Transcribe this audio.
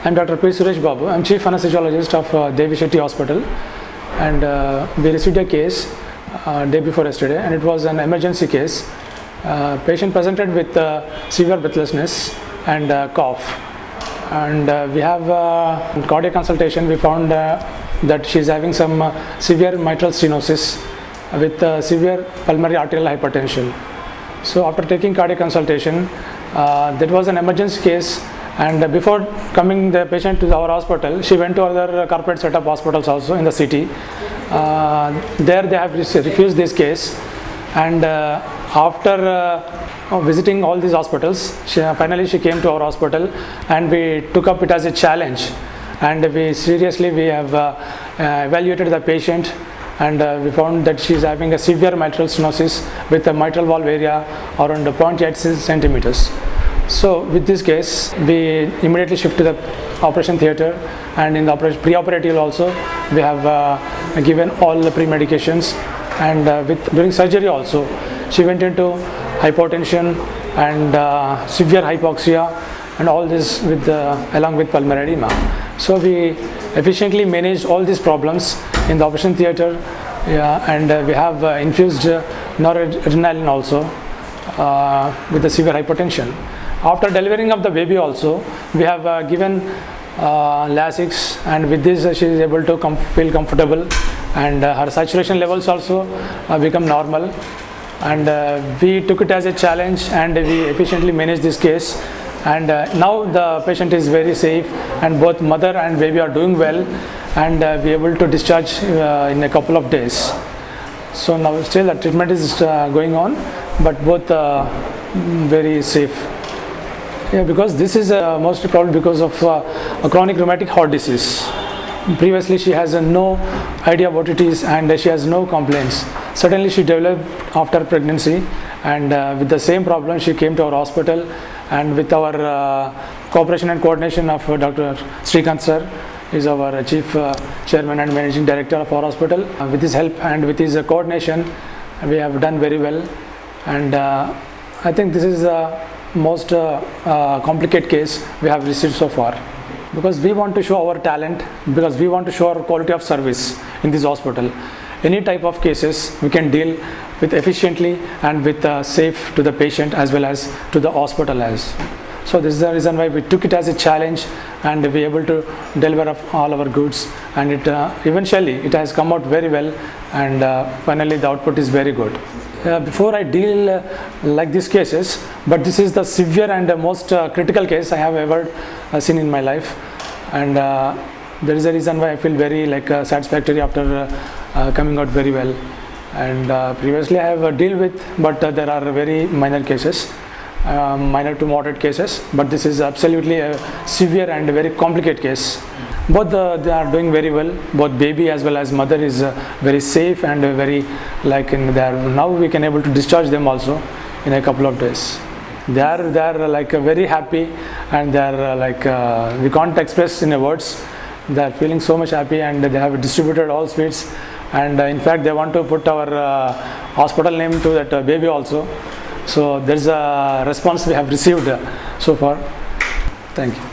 I'm Dr. P. Suresh Babu. I'm Chief Anesthesiologist of Devi Shetty Hospital, and we received a case day before yesterday, and it was an emergency case. Patient presented with severe breathlessness and cough, and we have cardiac consultation. We found that she is having some severe mitral stenosis with severe pulmonary arterial hypertension. So after taking cardiac consultation, that was an emergency case. And before coming the patient to our hospital, she went to other corporate setup hospitals also in the city. There they have refused this case, and after visiting all these hospitals, finally she came to our hospital, and we took up it as a challenge, and we have evaluated the patient, and we found that she is having a severe mitral stenosis with a mitral valve area around 0.8 centimeters. So with this case, we immediately shift to the operation theatre, and in the pre-operative also we have given all the pre-medications, and during surgery also she went into hypotension and severe hypoxia, and all this with along with pulmonary edema. So we efficiently managed all these problems in the operation theatre, and we have infused noradrenaline also with the severe hypertension. After delivering of the baby also, we have given Lasix, and with this she is able to feel comfortable, and her saturation levels also become normal, and we took it as a challenge, and we efficiently managed this case, and now the patient is very safe, and both mother and baby are doing well, and we are able to discharge in a couple of days. So now still the treatment is going on, but both very safe. Yeah, because this is mostly probably because of a chronic rheumatic heart disease. Previously she has no idea what it is, and she has no complaints. Suddenly she developed after pregnancy, and with the same problem she came to our hospital, and with our cooperation and coordination of Dr. Srikanth sir, is our chief chairman and managing director of our hospital. With his help and with his coordination, we have done very well, and I think this is most complicated case we have received so far, because we want to show our talent, because we want to show our quality of service in this hospital. Any type of cases we can deal with efficiently and with safe to the patient as well as to the hospital as. So this is the reason why we took it as a challenge, and we are able to deliver all our goods, and it eventually it has come out very well, and finally the output is very good. Before I deal like these cases, but this is the severe and most critical case I have ever seen in my life, and there is a reason why I feel very satisfactory after coming out very well. And previously I have dealt with, but there are very minor cases, minor to moderate cases, but this is absolutely a severe and very complicated case. Both they are doing very well. Both baby as well as mother is very safe, and very now we can able to discharge them also in a couple of days. They are very happy, and they are we can't express in words. They are feeling so much happy, and they have distributed all sweets, and in fact they want to put our hospital name to that baby also. So there is a response we have received so far. Thank you.